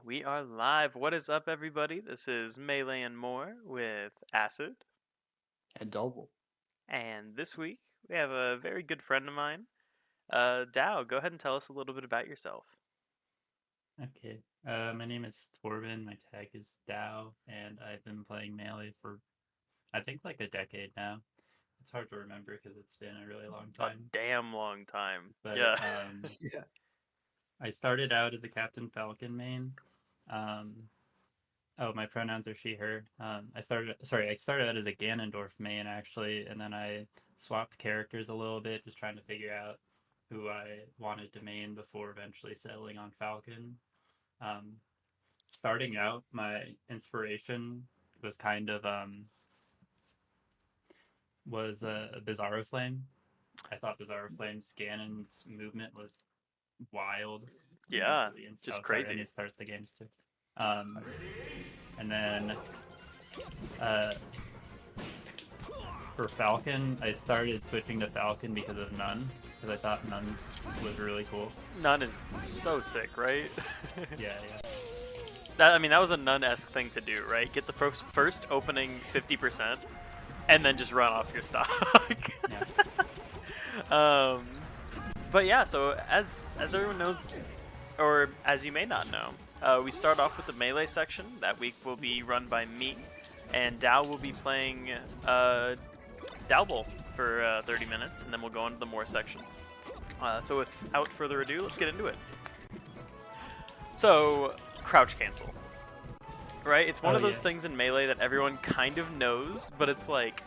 We are live. What is up, everybody? This is Melee and More with Acid. And Dalbull. And this week, we have a very good friend of mine. Dow, go ahead and tell us a little bit about yourself. Okay. My name is Torben. My tag is Dow, and I've been playing Melee for I think like a decade now. It's hard to remember because it's been a really long A time. damn long time. But Yeah. Yeah. I started out as a Captain Falcon main. Um, oh, my pronouns are she, her. I started out as a Ganondorf main actually, and then I swapped characters a little bit, just trying to figure out who I wanted to main before eventually settling on Falcon. Um, Starting out, my inspiration was kind of was a Bizarro Flame. I thought Bizarro Flame's Ganon's movement was wild. Yeah, Really just sorry, I need crazy. to start the games too. And then for Falcon, I started switching to Falcon because of Nun, because I thought Nun's was really cool. Nun is so sick, right? Yeah, yeah. That was a Nun-esque thing to do, right? Get the first opening 50%, and then just run off your stock. Yeah. But yeah, so as everyone knows, or as you may not know, we start off with the melee section. That week will be run by me, and Dow will be playing Dalbull for 30 minutes, and then we'll go into the more section. So without further ado, let's get into it. So, crouch cancel. Right? It's one of those things in Melee that everyone kind of knows, but it's like,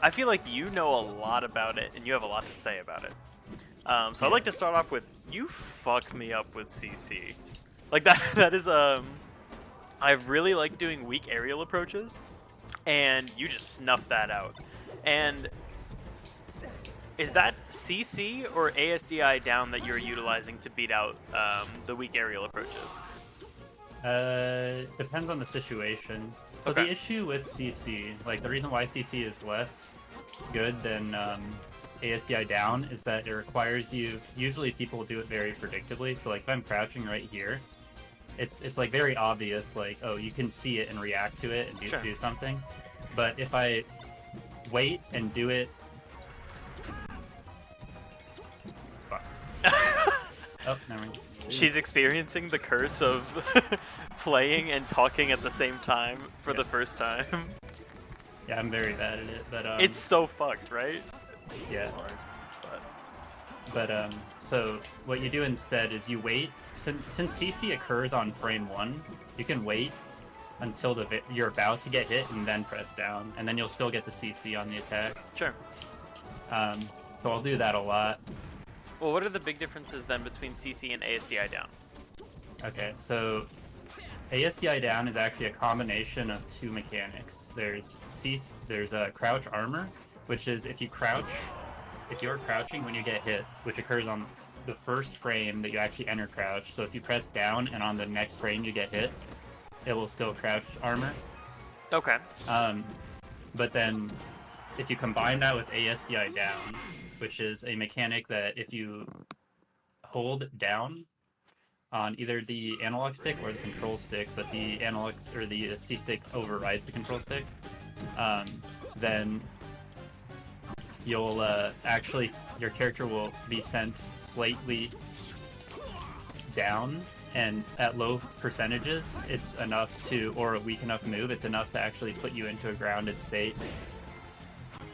I feel like you know a lot about it, and you have a lot to say about it. So I'd like to start off with, you fuck me up with CC. Like, that is, I really like doing weak aerial approaches, and you just snuff that out. And is that CC or ASDI down that you're utilizing to beat out the weak aerial approaches? Depends on the situation. So Okay. the issue with CC, like the reason why CC is less good than ASDI down is that it requires you, usually people do it very predictably. So like if I'm crouching right here, it's like very obvious, like, oh, you can see it and react to it and do something. But if I wait and do it... Fuck. Oh, never mind. She's experiencing the curse of playing and talking at the same time for the first time. Yeah, I'm very bad at it, but it's so fucked, right? Yeah. But so what you do instead is you wait. Since CC occurs on frame 1, you can wait until you're about to get hit and then press down, and then you'll still get the CC on the attack. Sure. So I'll do that a lot. Well, what are the big differences then between CC and ASDI down? Okay, so ASDI down is actually a combination of two mechanics. There's crouch armor, which is if you're crouching when you get hit, which occurs on the first frame that you actually enter crouch. So if you press down and on the next frame you get hit, it will still crouch armor. Okay. But then if you combine that with ASDI down, which is a mechanic that if you hold down on either the analog stick or the control stick, but the analog or the C stick overrides the control stick, then you'll your character will be sent slightly down, and at low percentages, it's enough to, or a weak enough move, it's enough to actually put you into a grounded state.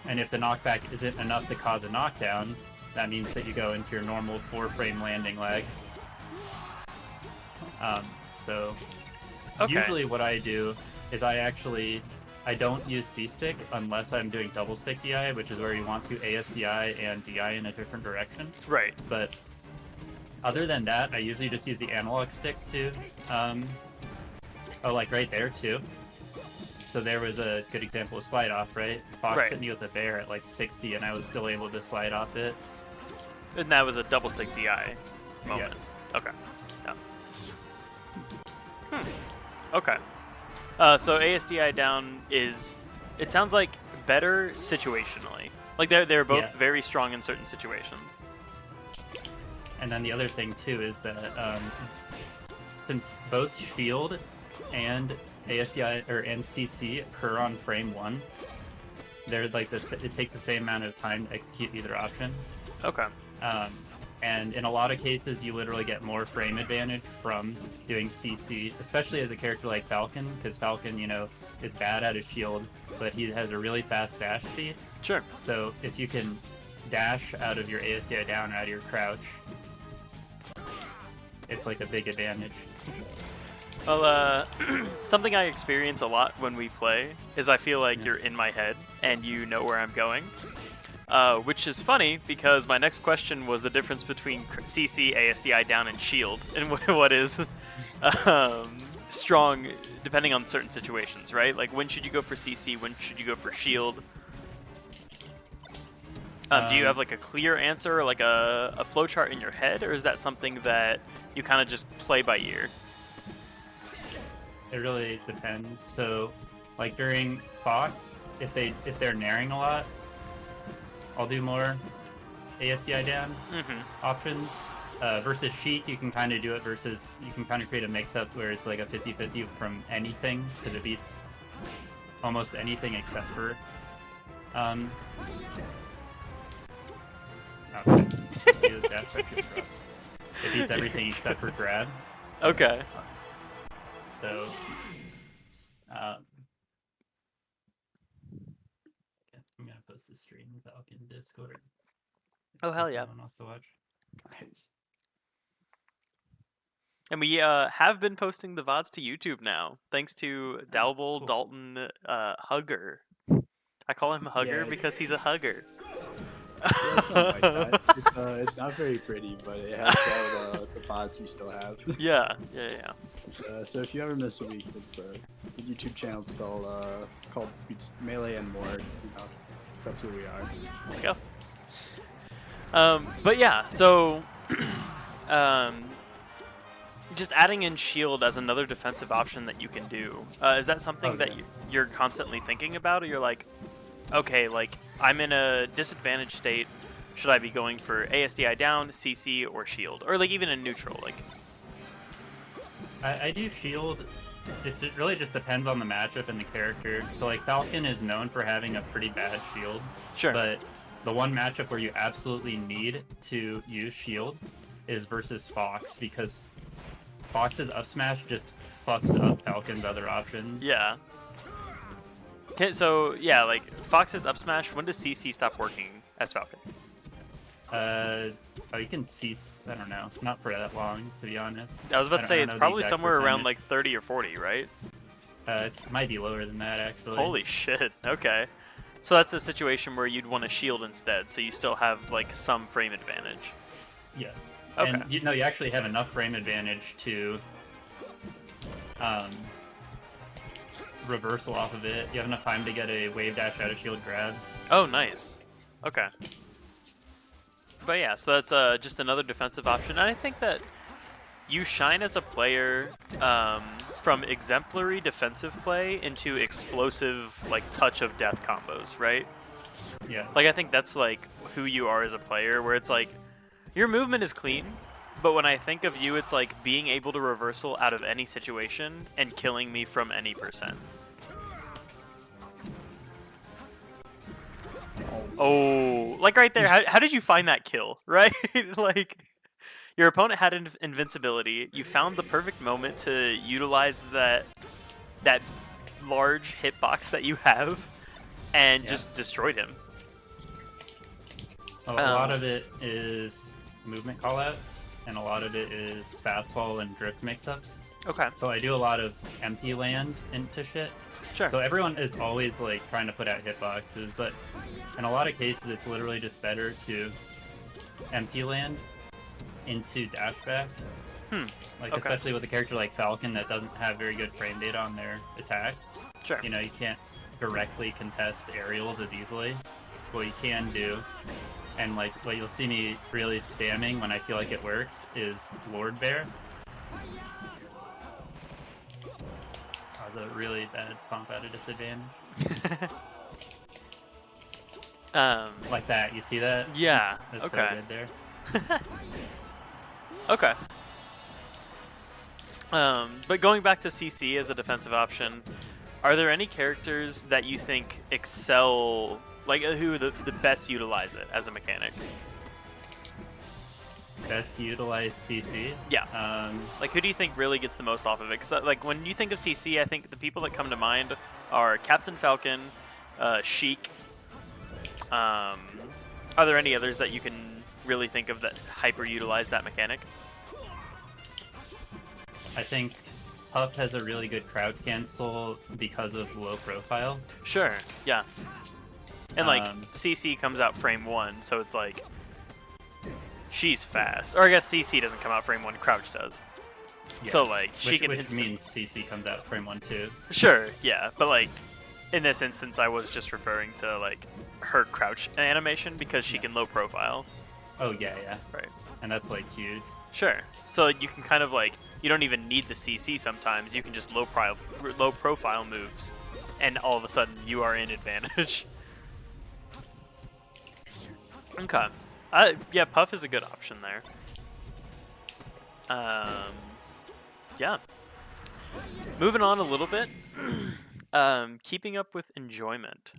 And if the knockback isn't enough to cause a knockdown, that means that you go into your normal 4-frame landing lag. Usually what I do is I don't use C-Stick unless I'm doing double stick DI, which is where you want to ASDI and DI in a different direction. Right. But other than that, I usually just use the analog stick to, like right there too. So there was a good example of slide off, right? Fox hit me with a bear at like 60 and I was still able to slide off it. And that was a double stick DI moment. Yes. Okay. Yeah. Okay. So ASDI down is, it sounds like, better situationally. Like they're both very strong in certain situations. And then the other thing too is that since both shield and ASDI and CC occur on frame 1, they're like this. It takes the same amount of time to execute either option. Okay. And in a lot of cases, you literally get more frame advantage from doing CC, especially as a character like Falcon, because Falcon, you know, is bad at his shield, but he has a really fast dash speed. Sure. So if you can dash out of your ASDI down or out of your crouch, it's like a big advantage. Well, something I experience a lot when we play is I feel like you're in my head and you know where I'm going. Which is funny because my next question was the difference between CC, ASDI down, and shield, and what is strong depending on certain situations, right? Like when should you go for CC, when should you go for shield? Do you have like a clear answer, or like a flowchart in your head, or is that something that you kind of just play by ear? It really depends. So, like during Fox, if they're naring a lot, I'll do more ASDI down options. Versus Sheik, you can kind of do it versus, you can kind of create a mix-up where it's like a 50-50 from anything, because it beats almost anything except for... okay. It beats everything except for grab. Okay. So... I'm gonna post the stream with Falcon Discord. Oh hell yeah! Someone wants to watch. Nice. And we have been posting the VODs to YouTube now, thanks to Dalbull cool. Dalton Hugger. I call him Hugger because he's a hugger. Yeah, something like that. It's not very pretty, but it has all the VODs we still have. Yeah. So if you ever miss a week, it's the YouTube channel. It's called Melee and More. You know, that's where we are. Let's go. But yeah, so just adding in shield as another defensive option that you can do. Is that something that you're constantly thinking about, or you're like, okay, like I'm in a disadvantaged state. Should I be going for ASDI down, CC, or shield, or like even in neutral? Like, I do shield. It really just depends on the matchup and the character. So like Falcon is known for having a pretty bad shield. Sure. But the one matchup where you absolutely need to use shield is versus Fox, because Fox's up smash just fucks up Falcon's other options. Yeah. Okay, so yeah, like Fox's up smash. When does CC stop working as Falcon? You can cease. I don't know. Not for that long, to be honest. I was about to say it's probably somewhere around percentage. like 30 or 40, right? It might be lower than that, actually. Holy shit. Okay. So that's a situation where you'd want to shield instead, so you still have like some frame advantage. Yeah. Okay. And you actually have enough frame advantage to reversal off of it. You have enough time to get a wave dash out of shield grab. Oh, nice. Okay. But yeah, so that's just another defensive option. And I think that you shine as a player from exemplary defensive play into explosive, like, touch of death combos, right? Yeah. Like, I think that's, like, who you are as a player, where it's like, your movement is clean, but when I think of you, it's like being able to reversal out of any situation and killing me from any percent. Oh, like right there, how did you find that kill, right? Like, your opponent had invincibility, you found the perfect moment to utilize that large hitbox that you have, and just destroyed him. A lot of it is movement callouts, and a lot of it is fast fall and drift mix-ups. Okay. So I do a lot of empty land into shit. Sure. So everyone is always like trying to put out hitboxes, but in a lot of cases it's literally just better to empty land into dashback. Like, especially with a character like Falcon that doesn't have very good frame data on their attacks. Sure. You know, you can't directly contest aerials as easily. What you can do, and like what you'll see me really spamming when I feel like it works, is Lord Bear. That was a really bad stomp at a disadvantage. Like that, you see that? Yeah. That's okay. so good there. Okay. But going back to CC as a defensive option, are there any characters that you think excel, like who the best utilize it as a mechanic? Best to utilize CC? Yeah. Like who do you think really gets the most off of it? Because like when you think of CC, I think the people that come to mind are Captain Falcon, Sheik. Are there any others that you can really think of that hyper utilize that mechanic? I think Puff has a really good crouch cancel because of low profile. Sure, yeah. And like CC comes out frame 1, so it's like she's fast. Or I guess CC doesn't come out frame 1, Crouch does. Yeah. So like she can which means CC comes out frame 1 too. Sure, yeah. But like in this instance I was just referring to like her crouch animation because she can low profile. Oh yeah, yeah. Right. And that's like huge. Sure. So you can kind of like, you don't even need the CC sometimes. You can just low profile moves, and all of a sudden you are in advantage. Okay. Yeah, Puff is a good option there. Yeah. Moving on a little bit. Keeping up with enjoyment.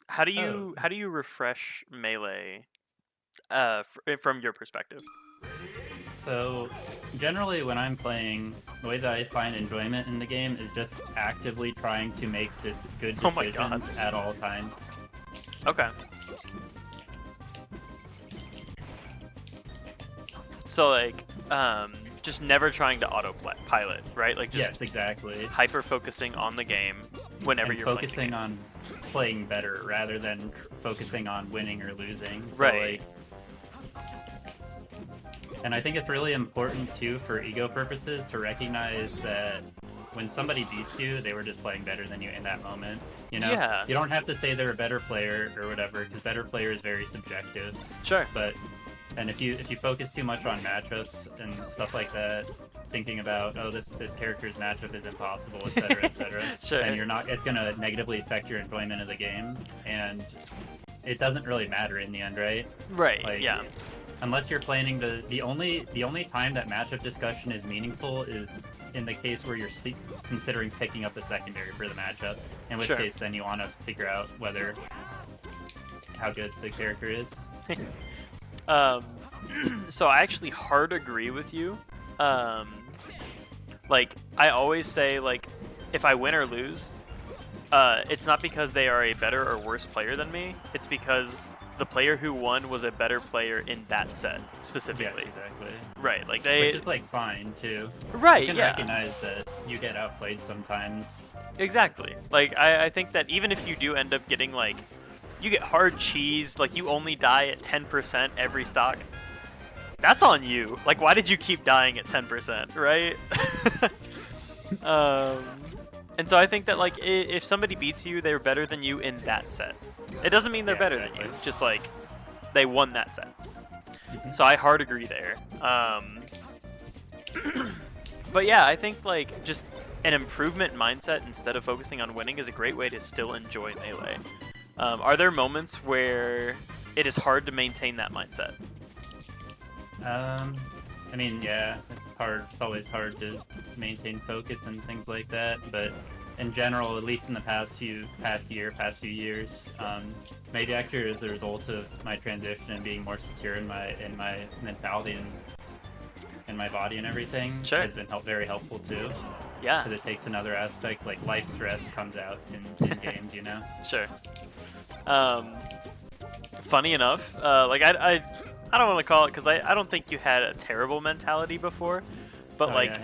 How do you refresh Melee from your perspective? So, generally when I'm playing, the way that I find enjoyment in the game is just actively trying to make this good decisions at all times. Okay. So like, just never trying to autopilot, right? Like just yes, exactly. Hyper focusing on the game whenever and you're focusing on playing better rather than focusing on winning or losing. So, right. Like, and I think it's really important too for ego purposes to recognize that when somebody beats you, they were just playing better than you in that moment. You know, yeah. You don't have to say they're a better player or whatever, because better player is very subjective. Sure. And if you focus too much on matchups and stuff like that, thinking about this character's matchup is impossible, etc., sure. and it's gonna negatively affect your enjoyment of the game, and it doesn't really matter in the end, right? Right. Like, yeah. Unless you're planning the only time that matchup discussion is meaningful is in the case where you're considering picking up a secondary for the matchup, in which case then you want to figure out how good the character is. So I actually hard agree with you. Like I always say, like if I win or lose, it's not because they are a better or worse player than me. It's because the player who won was a better player in that set specifically. Yes, exactly. Right, like which is like fine too. Right, you can yeah. recognize that you get outplayed sometimes. Exactly. Like I think that even if you do end up getting like, you get hard cheese, like you only die at 10% every stock. That's on you. Like why did you keep dying at 10%, right? And so I think that like if somebody beats you, they're better than you in that set. It doesn't mean they're better than you. Just like they won that set. So I hard agree there. But yeah, I think like just an improvement mindset instead of focusing on winning is a great way to still enjoy Melee. Are there moments where it is hard to maintain that mindset? I mean, yeah, it's hard. It's always hard to maintain focus and things like that. But in general, at least in the past few years, maybe actually as a result of my transition and being more secure in my mentality and in my body and everything, has been very helpful too. Yeah. Because it takes another aspect, like life stress comes out in games, you know? Sure. Funny enough, like I don't want to call it because I don't think you had a terrible mentality before, but like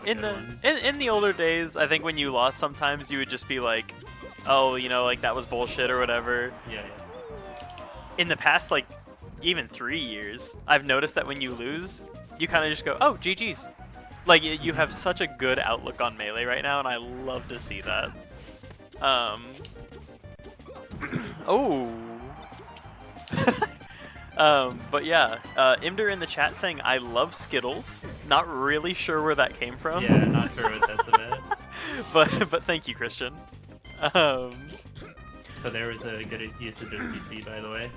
in the older days, I think when you lost, sometimes you would just be like, oh, you know, like that was bullshit or whatever. Yeah. In the past, like even 3 years, I've noticed that when you lose, you kind of just go, oh, GG's. Like you have such a good outlook on Melee right now, and I love to see that. Oh. But yeah, Imder in the chat saying, I love Skittles. Not really sure where that came from. Yeah, not sure what that's about. but thank you, Christian. So there was a good usage of CC, by the way.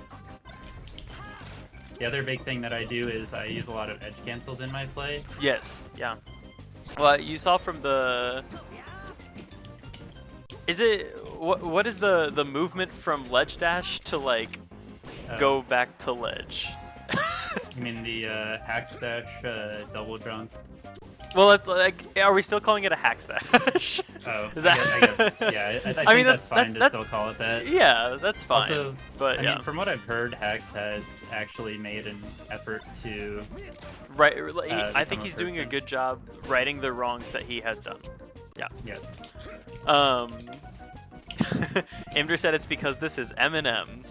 The other big thing that I do is I use a lot of edge cancels in my play. Yes, yeah. Well, you saw from the. Is it what is the movement from ledge dash to like go back to ledge? You mean the hack stash double jump? Well, it's like, are we still calling it a hack stash? Oh, Is that? I guess yeah. I think mean, that's fine to still call it that. Yeah, that's fine. Also, but I yeah, mean, from what I've heard, Hax has actually made an effort to. right. I think become a he's doing a person. good job righting the wrongs that he has done. Yeah. Yes. Imder said it's because this is Eminem.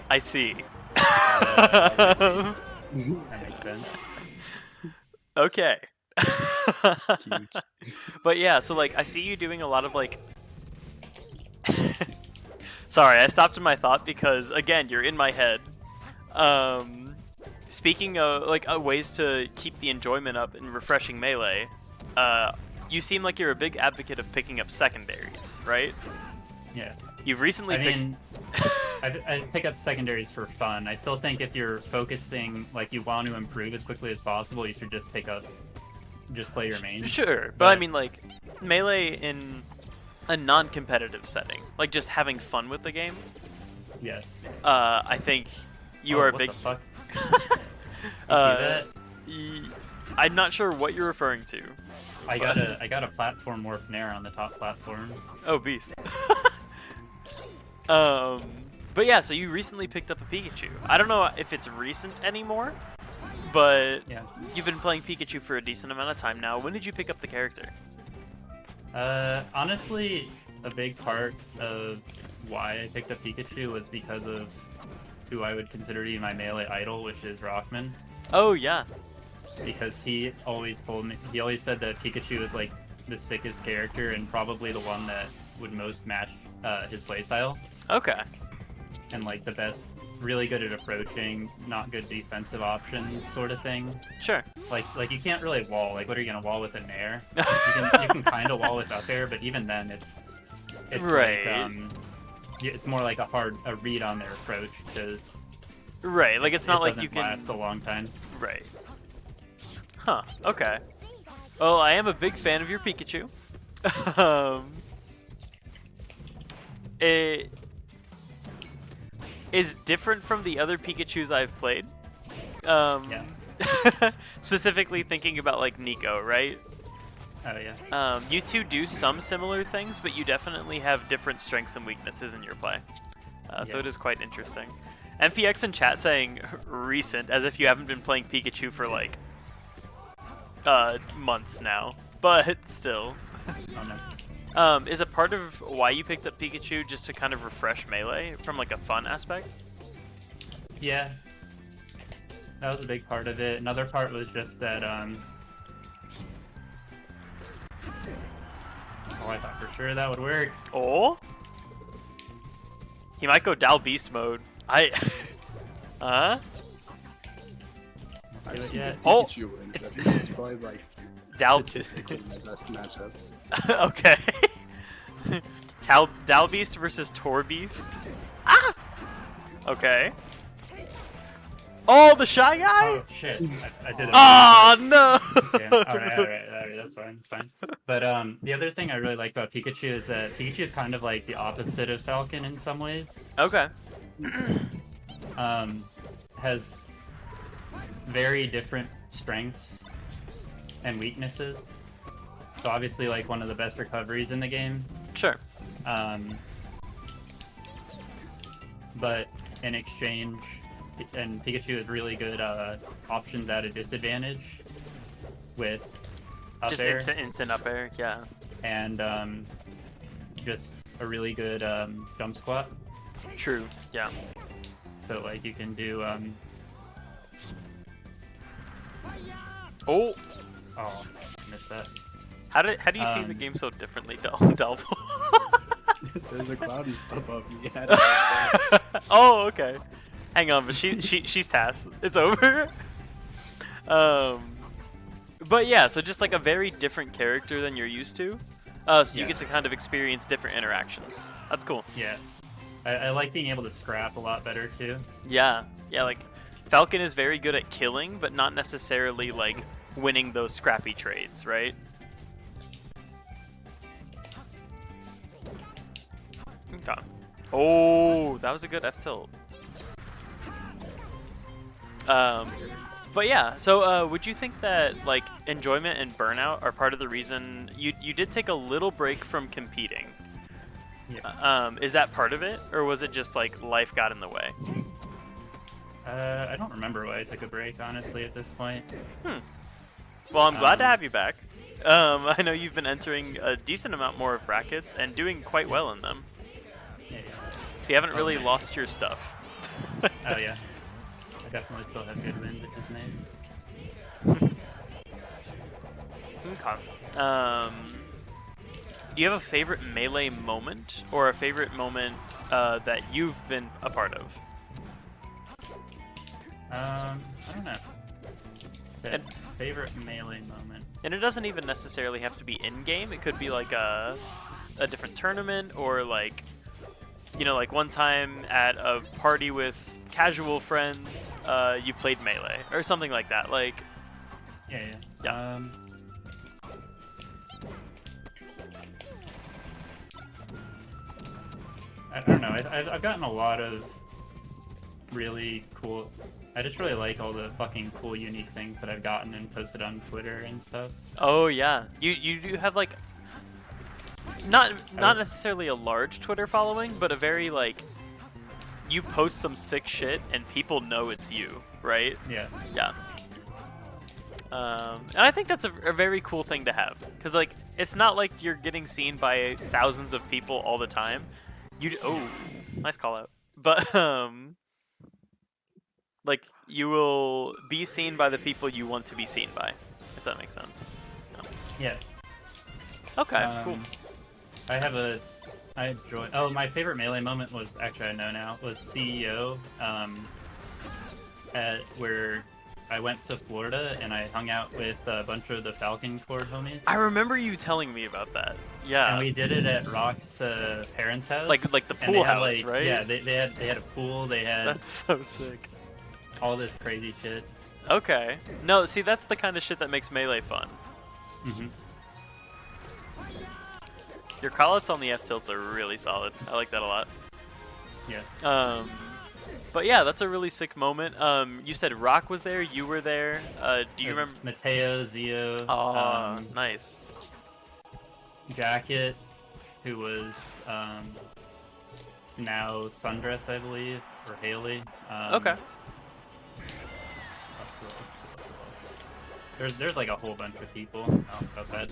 I see. That makes sense. Okay. Huge. But yeah, so like I see you doing a lot of like. Sorry, I stopped in my thought because again, you're in my head. Speaking of like ways to keep the enjoyment up and refreshing Melee, you seem like you're a big advocate of picking up secondaries, right? Yeah. You've recently I mean, I pick up secondaries for fun. I still think if you're focusing, like you want to improve as quickly as possible, you should just play your main. Sure, but I mean like Melee in a non-competitive setting, like just having fun with the game. Yes. I think you are a what big. The fuck? You see that? I'm not sure what you're referring to. I got a platform warp nair on the top platform. Oh, beast. But yeah, so you recently picked up a Pikachu. I don't know if it's recent anymore, but Yeah. you've been playing Pikachu for a decent amount of time now. When did you pick up the character? Honestly, a big part of why I picked up Pikachu was because of who I would consider to be my Melee idol, which is Rockman. Oh yeah. Because he always said that Pikachu is like the sickest character and probably the one that would most match his playstyle. Okay. And like the best, really good at approaching, not good defensive options sort of thing. Sure. Like you can't really wall. Like what are you gonna wall with a nair? You can kind of wall with up air, but even then it's right. like it's more like a read on their approach because Right. Like it's not like you doesn't can last a long time. Right. Huh. Okay. Well, I am a big fan of your Pikachu. It is different from the other Pikachus I've played. Yeah. Specifically thinking about like Nico, right? Oh yeah. You two do some similar things, but you definitely have different strengths and weaknesses in your play. So Yeah. it is quite interesting. MPX in chat saying recent, as if you haven't been playing Pikachu for like months now, but still. Oh no. Is a part of why you picked up Pikachu just to kind of refresh Melee from like a fun aspect? Yeah. That was a big part of it. Another part was just that oh, I thought for sure that would work. Oh? He might go Dal Beast mode. Huh? I've it seen yet. Oh, Pikachu win, so I it's- think it's probably like Dal. statistically my best matchup. Okay. Dal Beast versus Tor Beast. Ah! Okay. Oh, the Shy Guy? Oh shit! I did it. Oh, no! Yeah, all right, that's fine. But the other thing I really like about Pikachu is that Pikachu is kind of like the opposite of Falcon in some ways. Okay. Has very different strengths and weaknesses. So obviously, like one of the best recoveries in the game. Sure. But in exchange, and Pikachu is really good options at a disadvantage with up Just air instant up air, yeah. and just a really good jump squat. True, yeah. So like you can do Oh! oh, missed that. How do you see the Um, game so differently, Dalbull? There's a cloud above me. Oh, okay. Hang on, but she's tasked. It's over. But yeah, so just like a very different character than you're used to. So you Yeah. get to kind of experience different interactions. That's cool. Yeah, I like being able to scrap a lot better too. Yeah, like Falcon is very good at killing, but not necessarily like winning those scrappy trades, right? Okay. Oh, that was a good F tilt. But yeah, so would you think that like enjoyment and burnout are part of the reason you did take a little break from competing? Yeah. Is that part of it, or was it just like life got in the way? I don't remember why I took a break, honestly, at this point. Well, I'm glad to have you back. I know you've been entering a decent amount more of brackets and doing quite well in them. Yeah. So you haven't really Nice. lost your stuff. Oh yeah. I definitely still have good wins, which is nice. Okay. Do you have a favorite Melee moment, or a favorite moment that you've been a part of? I don't know. And- Favorite Melee moment. And it doesn't even necessarily have to be in-game. It could be like a different tournament, or like, you know, like one time at a party with casual friends, you played Melee, or something like that. Like, Yeah. Yeah. I don't know. I've gotten a lot of really cool. I just really like all the fucking cool, unique things that I've gotten and posted on Twitter and stuff. oh yeah, you do have like not necessarily a large Twitter following, but a very like you post some sick shit and people know it's you, right? Yeah. Yeah. And I think that's a very cool thing to have, because like it's not like you're getting seen by thousands of people all the time. Oh, nice call out. But like you will be seen by the people you want to be seen by, if that makes sense. Yeah. Okay, cool. I enjoy. Oh, my favorite Melee moment was actually, I know now, was CEO. Where I went to Florida and I hung out with a bunch of the Falcon Core homies. I remember you telling me about that. Yeah. And we did it at Rock's parents' house. Like the and pool they had, house, right? Yeah, they had a pool. They had That's so sick. all this crazy shit. Okay. No, see, that's the kind of shit that makes Melee fun. Mm-hmm. Your callouts on the F tilts are really solid. I like that a lot. Yeah. But yeah, that's a really sick moment. You said Rock was there. You were there. Do you remember? Mateo, Zio, Oh, nice. Jacket, who was now Sundress, I believe, or Haley. Okay. Who else? There's like a whole bunch of people. Oh, about that.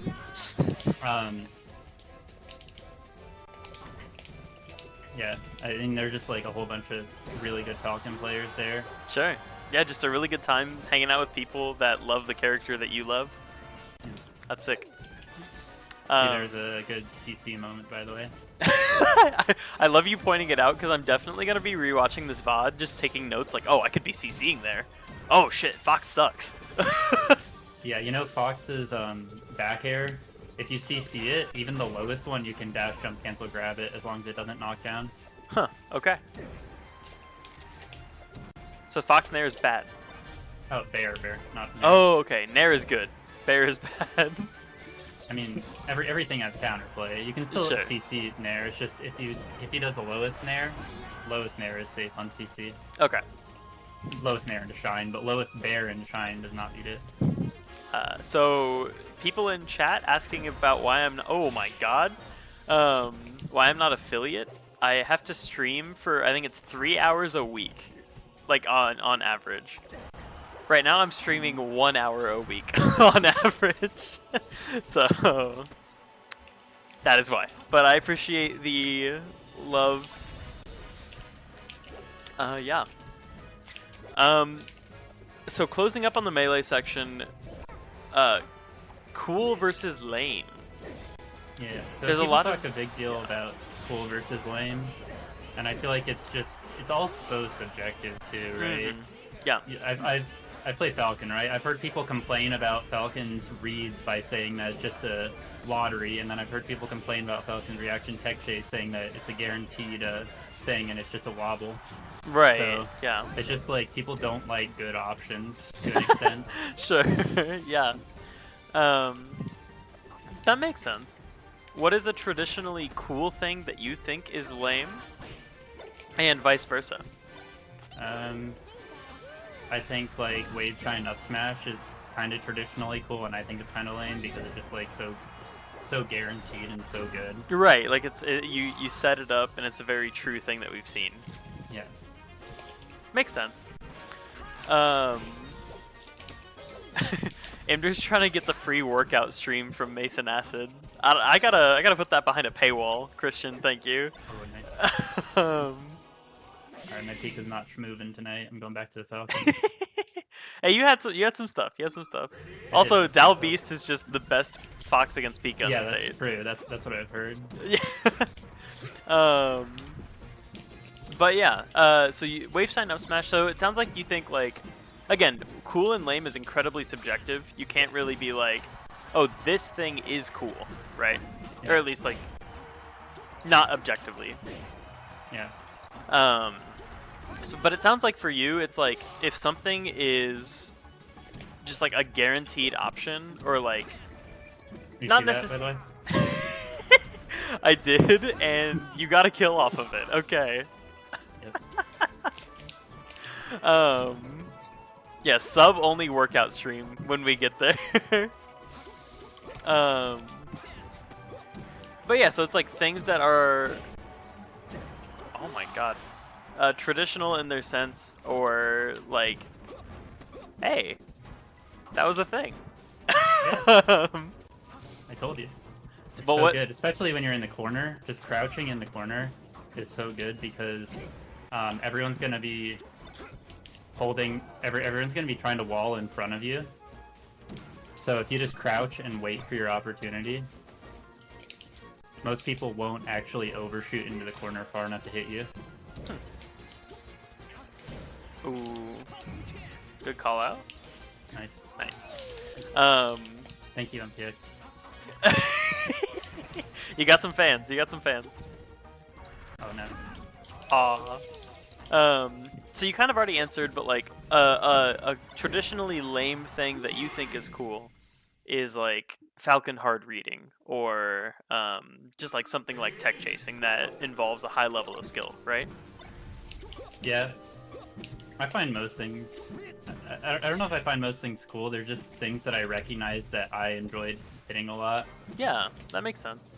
Yeah, I think there's just like a whole bunch of really good Falcon players there. Sure. Yeah, just a really good time hanging out with people that love the character that you love. That's sick. There's a good CC moment, by the way. I love you pointing it out, because I'm definitely going to be rewatching this VOD, just taking notes like, oh, I could be CCing there. Oh shit, Fox sucks. Yeah, you know Fox's back air, if you CC it, even the lowest one, you can dash, jump, cancel, grab it, as long as it doesn't knock down. Huh, okay. So Fox Nair is bad. Oh, bear, not Nair. Oh, okay. Nair is good. Bear is bad. I mean, everything has counterplay. You can still Sure. CC Nair. It's just if he does the lowest Nair is safe on CC. Okay. Lowest Nair into Shine, but lowest Bear in Shine does not need it. So people in chat asking about why I'm. Oh my god. Why I'm not affiliate. I have to stream for, I think it's 3 hours a week, like on average. Right now I'm streaming 1 hour a week on average. So that is why. But I appreciate the love. Yeah. So closing up on the Melee section, cool versus lame. Yeah, so There's a people lot talk a big deal about cool versus lame, and I feel like it's all so subjective too, right? Yeah. I play Falcon, right? I've heard people complain about Falcon's reads by saying that it's just a lottery, and then I've heard people complain about Falcon's reaction tech chase saying that it's a guaranteed thing and it's just a wobble. Right. So, yeah. It's just like people don't like good options to an extent. Sure. yeah. That makes sense. What is a traditionally cool thing that you think is lame, and vice versa? I think like wave shine up smash is kind of traditionally cool, and I think it's kind of lame because it's just like so guaranteed and so good. You're right. Like you set it up, and it's a very true thing that we've seen. Yeah. Makes sense. Andrew's trying to get the free workout stream from Mason Acid. I gotta put that behind a paywall, Christian. Thank you. Oh, nice. Alright, my peak is not schmoving tonight. I'm going back to the Falcon. Hey, you had some stuff. You had some stuff. Also, Dal Beast is just the best Fox against Pika in the state. Yeah, that's true. That's what I've heard. Yeah. But yeah. So wave sign up smash. So it sounds like you think like, again, cool and lame is incredibly subjective. You can't really be like, oh, this thing is cool, right? Yeah. Or at least like, not objectively. Yeah. But it sounds like for you, it's like if something is just like a guaranteed option, or like You not see that, necessarily. by the way? I did, and you got a kill off of it. Okay. Yep. Yeah, sub only workout stream when we get there. But yeah, so it's like things that are, oh my god, traditional in their sense, or like, hey, that was a thing. I told you. It's But so what- good, especially when you're in the corner. Just crouching in the corner is so good because everyone's gonna be holding. Everyone's gonna be trying to wall in front of you. So if you just crouch and wait for your opportunity, most people won't actually overshoot into the corner far enough to hit you. Ooh, good call out. Nice. Nice. Thank you, MPX. You got some fans. You got some fans. Oh no. Aw. So you kind of already answered, but like a traditionally lame thing that you think is cool is like Falcon hard reading, or just like something like tech chasing that involves a high level of skill, right? Yeah. I find most things. I don't know if I find most things cool. They're just things that I recognize that I enjoyed hitting a lot. Yeah, that makes sense.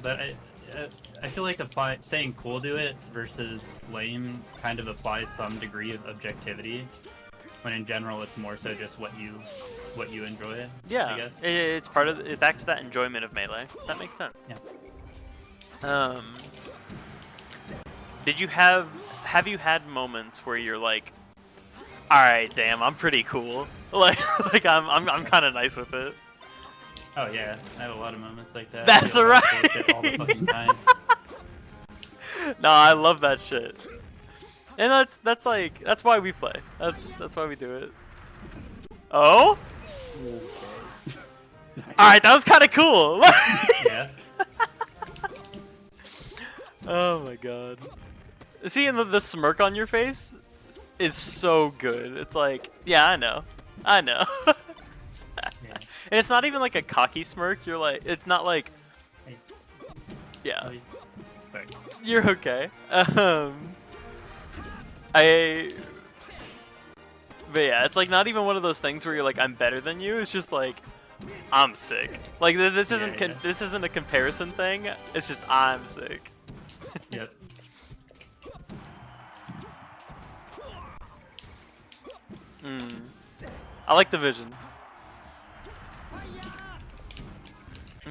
But I feel like saying cool to it versus lame kind of applies some degree of objectivity, when in general it's more so just what you enjoy. Yeah, I guess. It's part of back to that enjoyment of Melee. That makes sense. Yeah. Did you have you had moments where you're like, all right, damn, I'm pretty cool. like I'm kind of nice with it. Oh yeah, I have a lot of moments like that. That's I do a lot of right. cool shit all the fucking time. No, I love that shit. And that's why we play. That's why we do it. Oh? Okay. All right, that was kind of cool. Yeah. Oh my god. See, and the smirk on your face is so good. It's like, yeah, I know. Yeah. And it's not even like a cocky smirk. You're like, it's not like, yeah, Sorry. you're okay. But yeah, it's like not even one of those things where you're like, I'm better than you. It's just like, I'm sick. Like this isn't Yeah. this isn't a comparison thing. It's just I'm sick. Yep. I like the vision.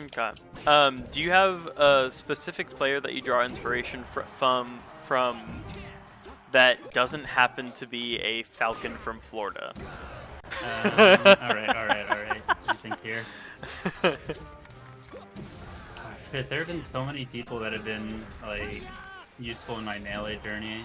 Okay. Do you have a specific player that you draw inspiration from that doesn't happen to be a Falcon from Florida? All right. What do you think here? Shit, there have been so many people that have been like useful in my Melee journey.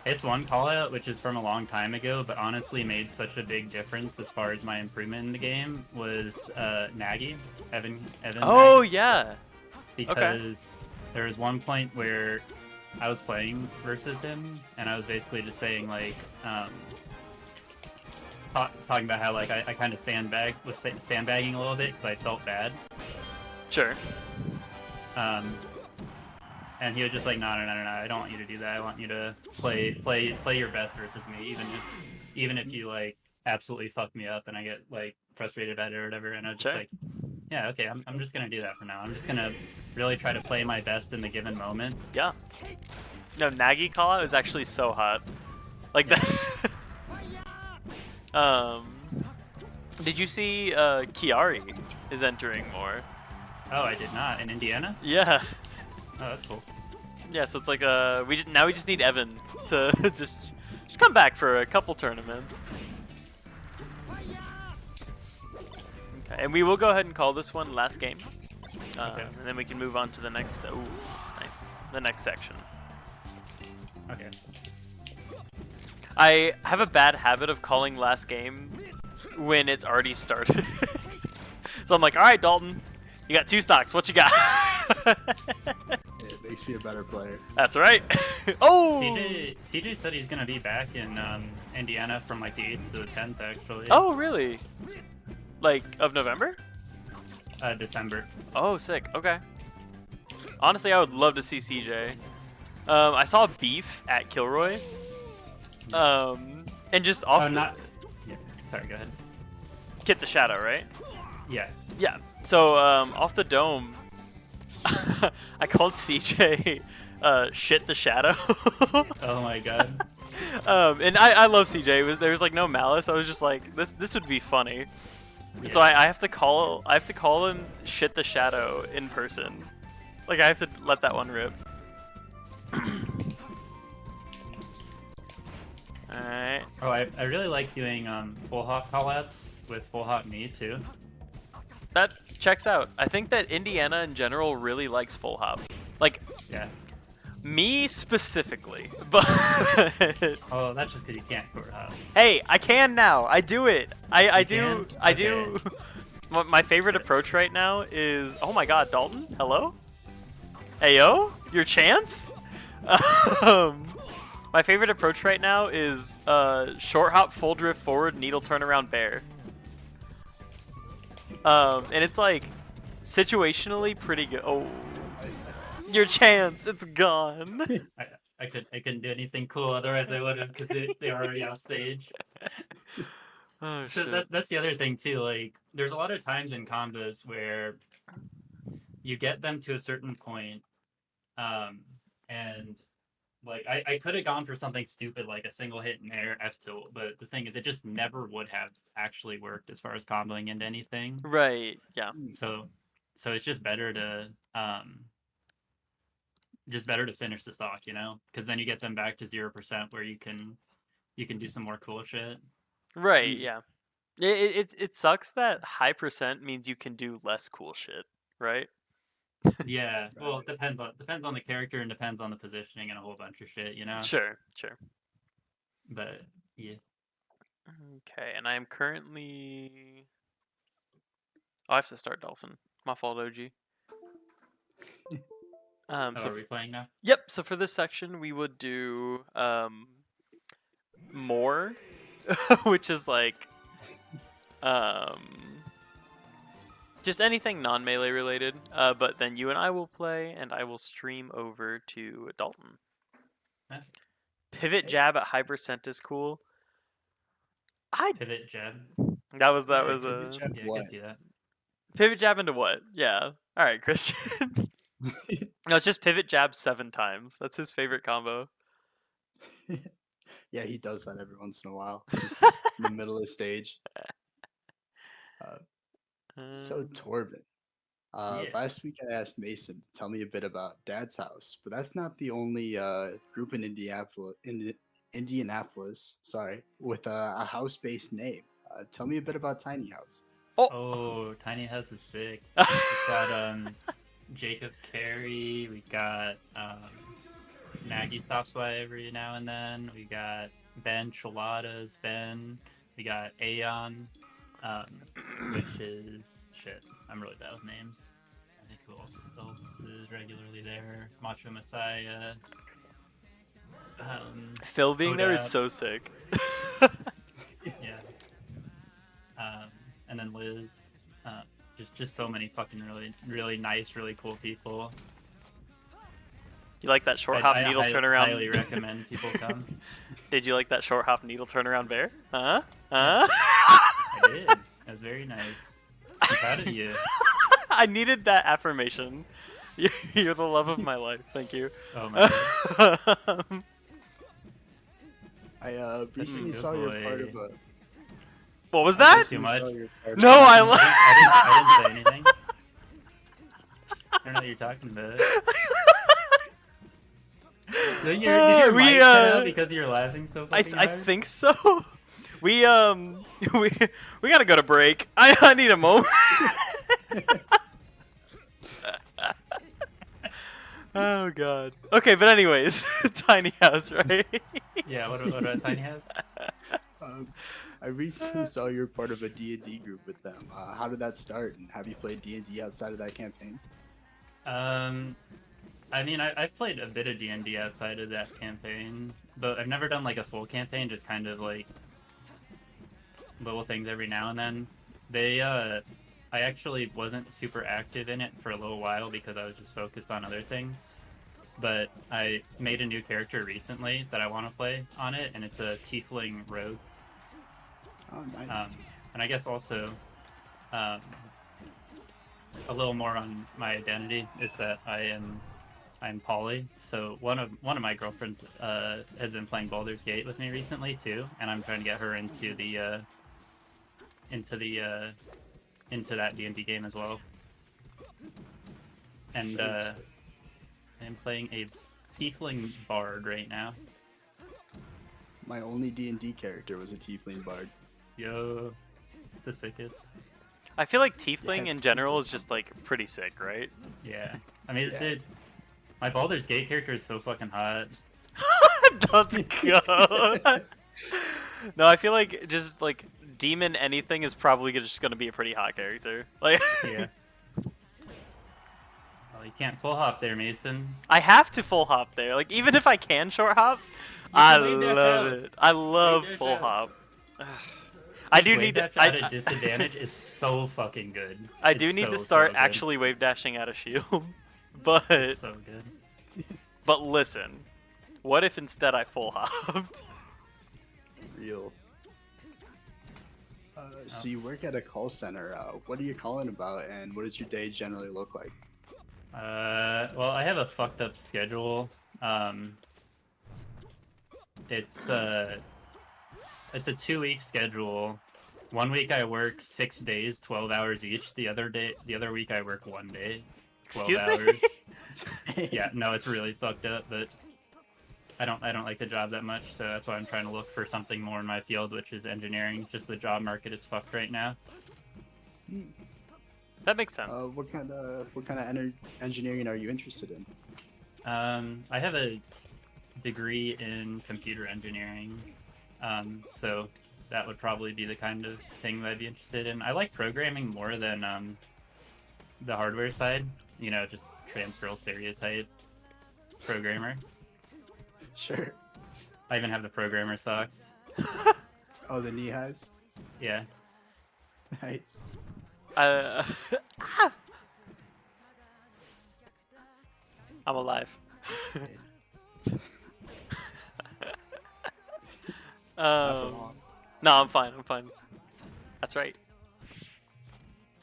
It's one call out, which is from a long time ago, but honestly made such a big difference as far as my improvement in the game, was Nagy, Evan. Oh Nagy. yeah. Because there was one point where I was playing versus him, and I was basically just saying like, talking about how like I kind of sandbagging a little bit because I felt bad. Sure. And he was just like, no, I don't want you to do that. I want you to play your best versus me, even if you like absolutely fuck me up and I get like frustrated about it or whatever. And I was just like, yeah, okay, I'm just gonna do that for now. I'm just gonna really try to play my best in the given moment. Yeah. No, Nagi call out is actually so hot. Like that. Did you see Chiari is entering more? Oh, I did not. In Indiana? Yeah. Oh, that's cool. Yeah, so it's like now we just need Evan to just come back for a couple tournaments. Okay, and we will go ahead and call this one last game, Okay. and then we can move on to the next. Oh, nice. The next section. Okay. I have a bad habit of calling last game when it's already started. So I'm like, all right, Dalton, you got 2 stocks. What you got? It makes me a better player. That's right. Oh! CJ said he's gonna be back in Indiana from like the 8th to the 10th actually. Oh, really? Like, of November? December. Oh, sick. Okay. Honestly, I would love to see CJ. I saw Beef at Kilroy. And just off Yeah. Sorry, go ahead. Kit the Shadow, right? Yeah. Yeah. So, off the dome, I called CJ Shit the Shadow. Oh my god. And I love CJ. There was like no malice. I was just like, this would be funny. And so I have to call him Shit the Shadow in person. Like I have to let that one rip. Alright. Oh, I really like doing full hop call-outs with full hop me too. That checks out. I think that Indiana in general really likes full hop. Like, Yeah. me specifically, but Oh, that's just because you can't full hop. hey, I can now. I do it. I You do. can? I Okay. do. My favorite approach right now is. Oh my God, Dalton. Hello. Heyo, your chance. My favorite approach right now is short hop, full drift forward, needle turnaround bear. And it's like situationally pretty good. Oh, your chance, it's gone. I couldn't do anything cool, otherwise I would have, because they're already off stage. Oh So shit. that's the other thing too. Like, there's a lot of times in combos where you get them to a certain point, and like I could have gone for something stupid like a single hit in air F tilt, but the thing is, it just never would have actually worked as far as comboing into anything. Right. Yeah. So it's just better to finish the stock, you know, because then you get them back to 0% where you can do some more cool shit. Right. Yeah. It sucks that high percent means you can do less cool shit. Right. Yeah, well, it depends on the character and depends on the positioning and a whole bunch of shit, you know. Sure. Sure. But yeah. Okay, and I am currently. Oh, I have to start Dolphin. My fault, OG. So Are we playing now? yep. So for this section, we would do more, which is like just anything non-melee related. But then you and I will play, and I will stream over to Dalton. Okay. Pivot jab at high percent is cool. Pivot jab. That was Yeah, a I What? can see that. pivot jab into what? Yeah. All right, Christian. No, it's just pivot jab 7 times. That's his favorite combo. Yeah, he does that every once in a while. Just in the middle of the stage. So Torben. Yeah. Last week I asked Mason to tell me a bit about Dad's house, but that's not the only group in Indianapolis, sorry, with a house-based name. Tell me a bit about Tiny House. Oh, Tiny House is sick. We got Jacob Carey. We got Maggie stops by every now and then. We got Ben Choladas. We got Aeon, which is shit. I'm really bad with names. I think who else is regularly there? Macho Messiah. Phil being there is Odab. so sick. Yeah. And then Liz. Just so many fucking really nice, really cool people. You like that short hop needle turnaround? I highly recommend people come. Did you like that short hop needle turnaround bear? Huh? Huh? I did. That was very nice. I'm proud of you. I needed that affirmation. You're the love of my life. Thank you. Oh my god. I recently good saw you're boy. part of a. What was that? Too much? No, I I didn't say anything. I don't know what you're talking about. Did your mic cut out because you're laughing so fucking I hard? think so. We gotta go to break. I need a moment. Oh god. Okay, but anyways, tiny house, right? Yeah. What about Tiny House? I recently saw you're part of a D&D group with them. How did that start, and have you played D&D outside of that campaign? I mean, I've played a bit of D&D outside of that campaign, but I've never done like a full campaign. Just kind of like little things every now and then. I actually wasn't super active in it for a little while because I was just focused on other things. But I made a new character recently that I want to play on it, and it's a Tiefling Rogue. Oh, nice. And I guess also a little more on my identity is that I'm poly. So one of my girlfriends has been playing Baldur's Gate with me recently too, and I'm trying to get her into that D&D game as well. And I'm playing a Tiefling Bard right now. My only D&D character was a Tiefling Bard. Yo, it's the sickest. I feel like tiefling Yeah, in general is just like pretty sick, right? Yeah, I mean, Yeah. dude, my Baldur's Gate character is so fucking hot. Let's go. No, I feel like just like demon anything is probably just gonna be a pretty hot character. Like, Yeah. Well, you can't full hop there, Mason. I have to full hop there. Like, even if I can short hop, I love it. I love full hop. I do need to. at a disadvantage is so fucking good. I It's do need to so start good. actually wave dashing out of shield, but It's so good. but listen, what if instead I full hopped? Real. So you work at a call center. What are you calling about, and what does your day generally look like? Well, I have a fucked up schedule. It's a 2-week schedule. 1 week I work 6 days, 12 hours each. The other week I work 1 day, 12 Excuse hours. me? Yeah, no, it's really fucked up, but I don't like the job that much, so that's why I'm trying to look for something more in my field, which is engineering. Just the job market is fucked right now. That makes sense. What kind of engineering are you interested in? I have a degree in computer engineering, so that would probably be the kind of thing that I'd be interested in. I like programming more than the hardware side, you know, just trans girl stereotype programmer. Sure. I even have the programmer socks. Oh, the knee highs? Yeah. Nice. I'm alive. No, I'm fine. I'm fine. That's right.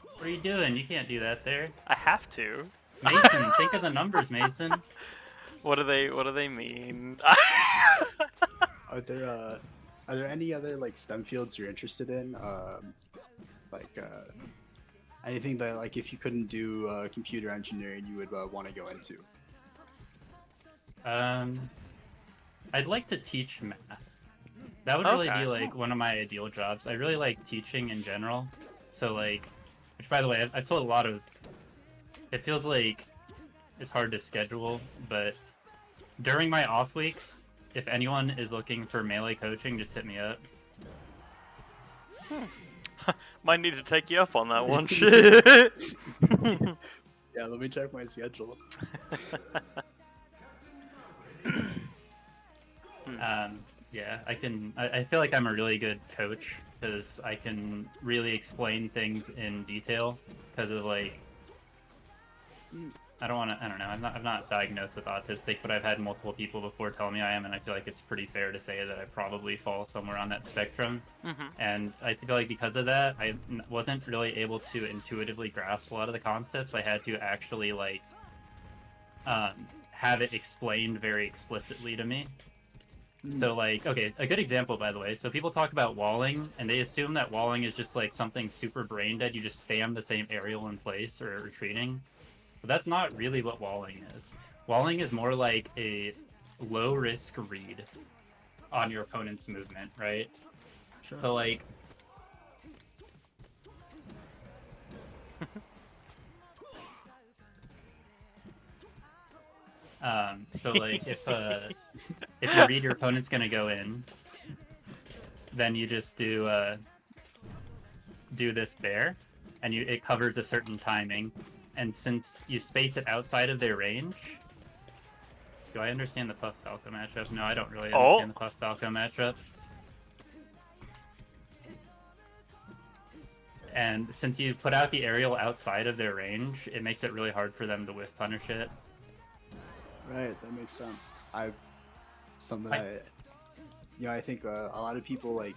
What are you doing? You can't do that there. I have to. Mason, think of the numbers, Mason. What do they mean? Are there any other like STEM fields you're interested in? Anything that like if you couldn't do computer engineering, you would want to go into? I'd like to teach math. That would really Okay. be like one of my ideal jobs. I really like teaching in general. So like, which by the way, I've told a lot of. It feels like it's hard to schedule, but during my off weeks, if anyone is looking for melee coaching, just hit me up. Might need to take you up on that one. Shit. Yeah, let me check my schedule. Yeah, I feel like I'm a really good coach because I can really explain things in detail because of like, I don't know, I'm not diagnosed with autistic, but I've had multiple people before tell me I am, and I feel like it's pretty fair to say that I probably fall somewhere on that spectrum. And I feel like because of that, I wasn't really able to intuitively grasp a lot of the concepts. I had to actually like have it explained very explicitly to me. So like, okay, a good example, by the way. So people talk about walling, and they assume that walling is just like something super brain dead. You just spam the same aerial in place or retreating. But that's not really what walling is. Walling is more like a low risk read on your opponent's movement, right? Sure. So like, if you read your opponent's gonna go in, then you just do this bear, and it covers a certain timing, and since you space it outside of their range. Do I understand the Puff Falco matchup? No, I don't really understand the Puff Falco matchup. And since you put out the aerial outside of their range, it makes it really hard for them to whiff punish it. Right, that makes sense. I think a lot of people like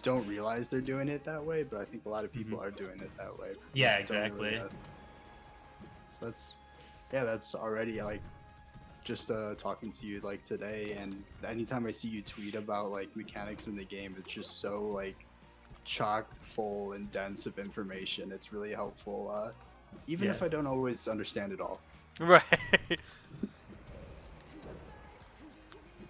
don't realize they're doing it that way, but I think a lot of people are doing it that way. Yeah, exactly. So that's already like just talking to you like today, and anytime I see you tweet about like mechanics in the game, it's just so like chock full and dense of information. It's really helpful, even if I don't always understand it all. Right.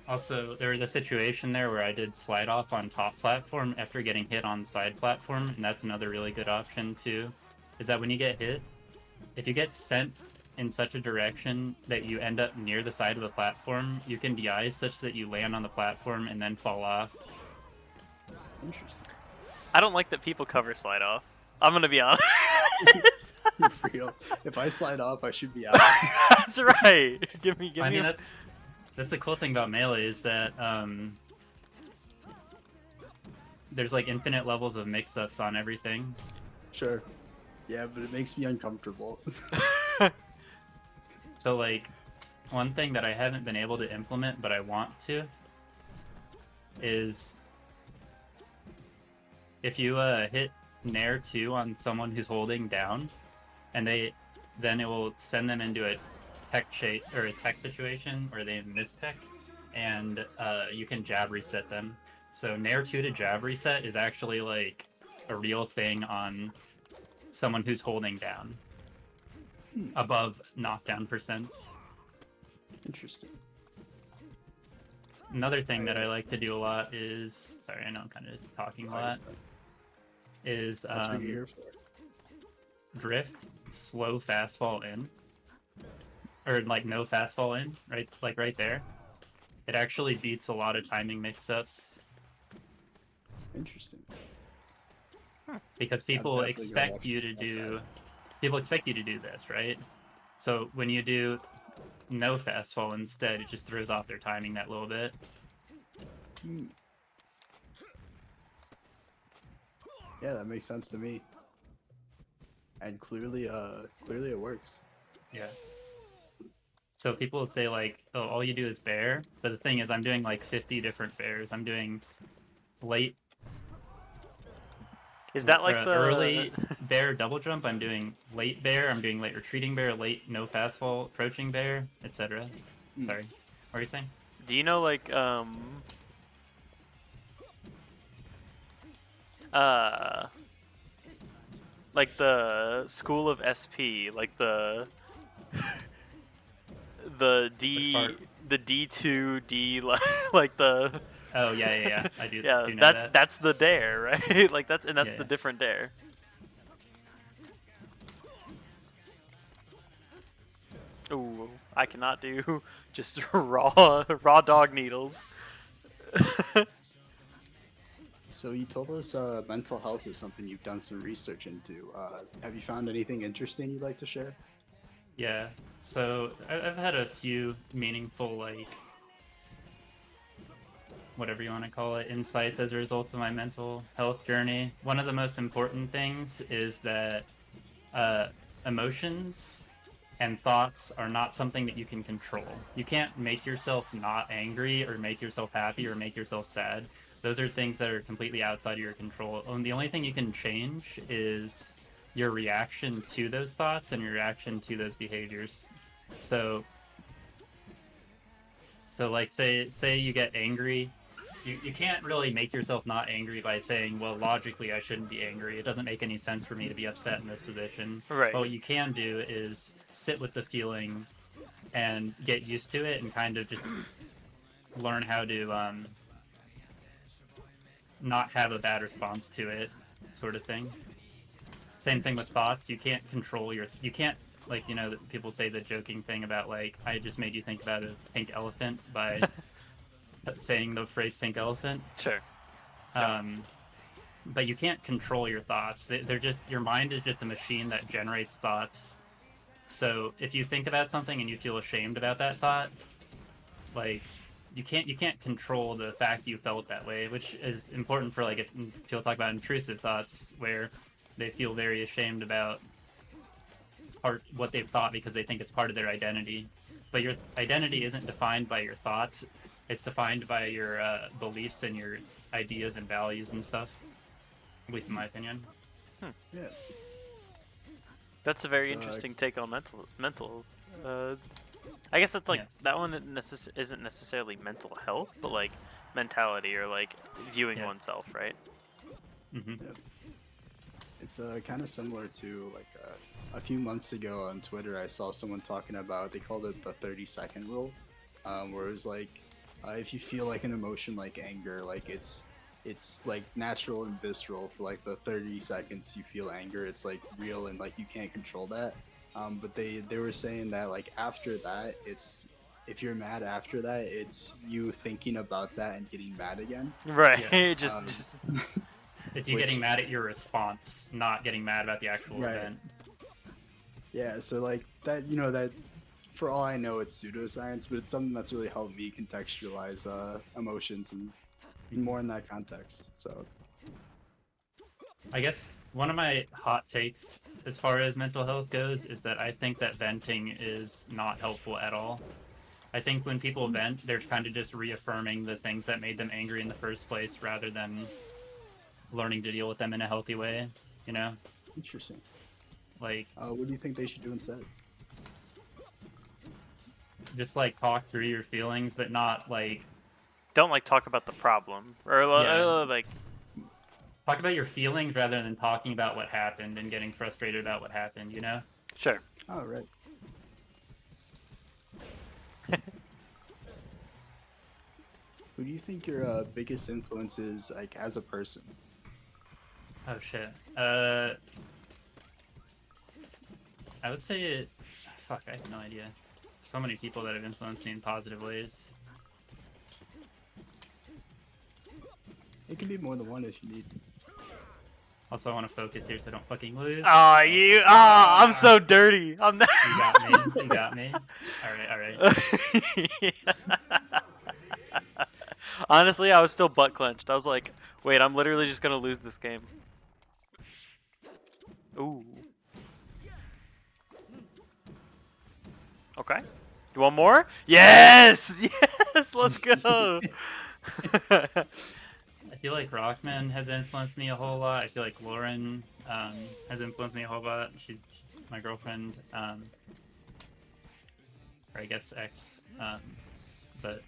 Also, there was a situation there where I did slide off on top platform after getting hit on side platform, and that's another really good option too, is that when you get hit, if you get sent in such a direction that you end up near the side of the platform, you can DI such that you land on the platform and then fall off. Interesting. I don't like that people cover slide off. I'm gonna be honest. Real. If I slide off, I should be out. That's right. Give me. I mean, that's the cool thing about Melee is that there's like infinite levels of mix-ups on everything. Sure. Yeah, but it makes me uncomfortable. So like, one thing that I haven't been able to implement, but I want to, is if you hit Nair 2 on someone who's holding down, and then it will send them into a tech situation where they mistech, and you can jab reset them. So Nair 2 to jab reset is actually like a real thing on someone who's holding down above knockdown percents. Interesting. Another thing that I like to do a lot is, sorry, I know I'm kind of talking a lot, is That's what you're here for. drift, slow fast fall in, or like no fast fall in, right? Like right there. It actually beats a lot of timing mix-ups. Interesting. Because people expect you to do this, right? So when you do no fast fall instead, it just throws off their timing that little bit. Yeah, that makes sense to me. And clearly it works. Yeah. So people will say like, oh, all you do is bear, but the thing is I'm doing like 50 different bears. I'm doing late. Is that like the early bear double jump? I'm doing late bear. I'm doing late retreating bear, late no fast fall, approaching bear, etc. Sorry, what are you saying? Do you know like like the school of SP, like the D2 D like the Oh yeah, I do. Yeah, do know that's the dare, right? Like that's the different dare. Ooh, I cannot do just raw dog needles. So you told us mental health is something you've done some research into. Have you found anything interesting you'd like to share? Yeah. So I've had a few meaningful, like, whatever you want to call it, insights as a result of my mental health journey. One of the most important things is that emotions and thoughts are not something that you can control. You can't make yourself not angry or make yourself happy or make yourself sad. Those are things that are completely outside of your control. And the only thing you can change is your reaction to those thoughts and your reaction to those behaviors. So like say you get angry, you can't really make yourself not angry by saying, well, logically I shouldn't be angry. It doesn't make any sense for me to be upset in this position. Right. But what you can do is sit with the feeling and get used to it and kind of just learn how to not have a bad response to it, sort of thing. Same thing with thoughts. You can't control you can't, like, you know, people say the joking thing about, like, I just made you think about a pink elephant by saying the phrase pink elephant. Sure. But you can't control your thoughts. They're just, your mind is just a machine that generates thoughts. So if you think about something and you feel ashamed about that thought, like, you can't control the fact you felt that way, which is important for, like, if people talk about intrusive thoughts where they feel very ashamed about what they've thought because they think it's part of their identity. But your identity isn't defined by your thoughts. It's defined by your beliefs and your ideas and values and stuff. At least in my opinion. Yeah. That's a very interesting take on mental. I guess it's like that one isn't necessarily mental health, but like mentality or like viewing oneself, right? Mm-hmm. Yeah. It's kind of similar to, like, a few months ago on Twitter, I saw someone talking about, they called it the 30-second rule, where it was like, if you feel like an emotion like anger, like it's like natural and visceral for like the 30 seconds you feel anger, it's like real and like you can't control that. But they were saying that, like, after that, it's, if you're mad after that, it's you thinking about that and getting mad again. Right. Yeah. just It's you getting mad at your response, not getting mad about the actual event. Yeah, so like that, you know, that, for all I know, it's pseudoscience, but it's something that's really helped me contextualize emotions and more in that context. So I guess one of my hot takes as far as mental health goes is that I think that venting is not helpful at all. I think when people vent, they're kind of just reaffirming the things that made them angry in the first place rather than learning to deal with them in a healthy way, you know? interesting. Like, What do you think they should do instead? just, like, talk through your feelings, but not, like... don't like talk about the problem or like talk about your feelings rather than talking about what happened and getting frustrated about what happened, you know? sure. Oh, right. Who do you think your biggest influence is, like, as a person? Oh, shit. I would say it... Fuck, I have no idea. So many people that have influenced me in positive ways. It can be more than one if you need. Also, I want to focus here so I don't fucking lose. I'm so dirty. I'm not. You got me. You got me. All right. Honestly, I was still butt clenched. I was like, wait, I'm literally just gonna lose this game. Ooh. Okay. You want more? Yes! Yes! Let's go! I feel like Rockman has influenced me a whole lot. I feel like Lauren has influenced me a whole lot. She's my girlfriend, or I guess ex, but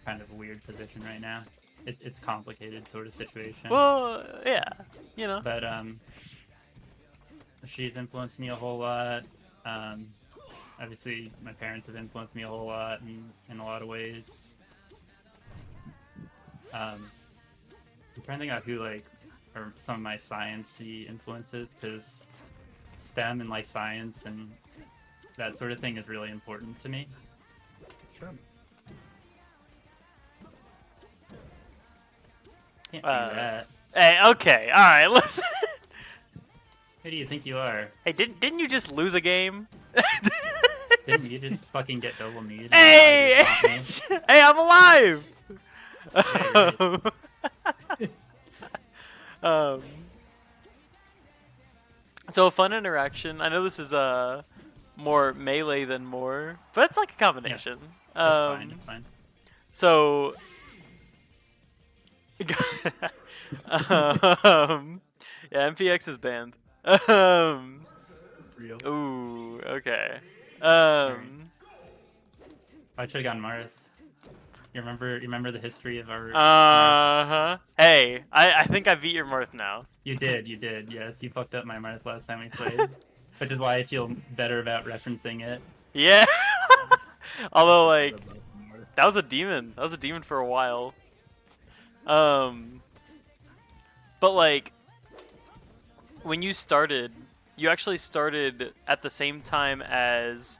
kind of a weird position right now. It's complicated sort of situation. Well, yeah, you know. But she's influenced me a whole lot. Obviously, my parents have influenced me a whole lot in a lot of ways. I'm trying to think about who, like, are some of my science-y influences, because STEM and, like, science and that sort of thing is really important to me. Sure. Can't do that. Hey, okay, alright, listen. Who do you think you are? Hey, didn't you just lose a game? Didn't you just fucking get double mead? Hey! Hey, I'm alive! Yeah, um, so a fun interaction. I know this is more melee than more, but it's like a combination. It's fine. It's fine. So, yeah, MPX is banned. Real. Ooh, okay. I should have gotten Marth. You remember the history of our... Uh-huh. Hey, I think I beat your Marth now. You did, yes. You fucked up my Marth last time we played. Which is why I feel better about referencing it. Yeah. Although, like, that was a demon. That was a demon for a while. But, like, when you started, you actually started at the same time as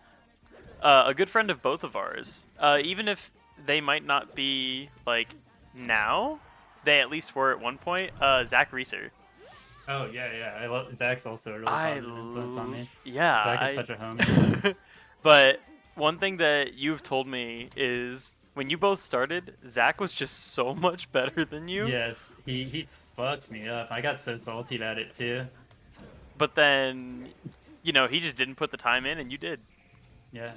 a good friend of both of ours. Even if they might not be, like, now, they at least were at one point. Zach Reeser. Oh, yeah. I love Zach's also a really positive influence on me. Yeah. Zach is such a homie. But one thing that you've told me is when you both started, Zach was just so much better than you. Yes, he fucked me up. I got so salty about it too. But then, you know, he just didn't put the time in and you did. Yeah.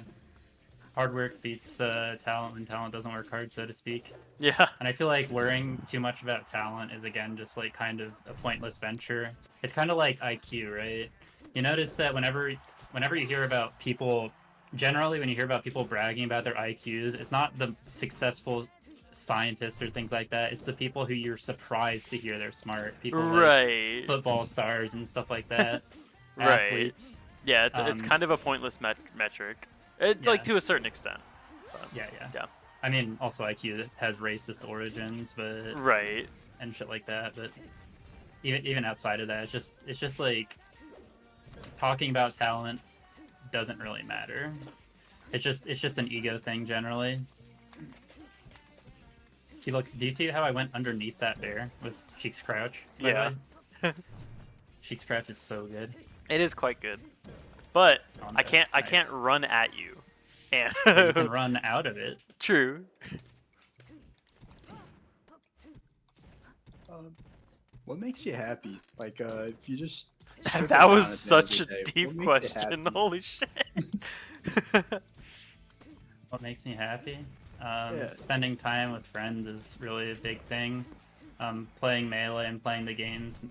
Hard work beats talent when talent doesn't work hard, so to speak. Yeah. And I feel like worrying too much about talent is, again, just like kind of a pointless venture. It's kind of like IQ, right? You notice that whenever you hear about people, generally when you hear about people bragging about their IQs, it's not the successful scientists or things like that. It's the people who you're surprised to hear they're smart. People like football stars and stuff like that. Right. Athletes. Yeah, it's kind of a pointless metric. It's like to a certain extent. But, yeah. Yeah. I mean, also IQ has racist origins, but right, and shit like that. But even outside of that, it's just like talking about talent doesn't really matter. It's just an ego thing generally. See, look, do you see how I went underneath that bear with Cheek's Crouch? Yeah. Cheek's Crouch is so good. It is quite good, but I can't run at you. And you can run out of it. True. What makes you happy? Like, if you just... That was such a deep question. Holy shit. What makes me happy? Spending time with friends is really a big thing. Playing Melee and playing the games,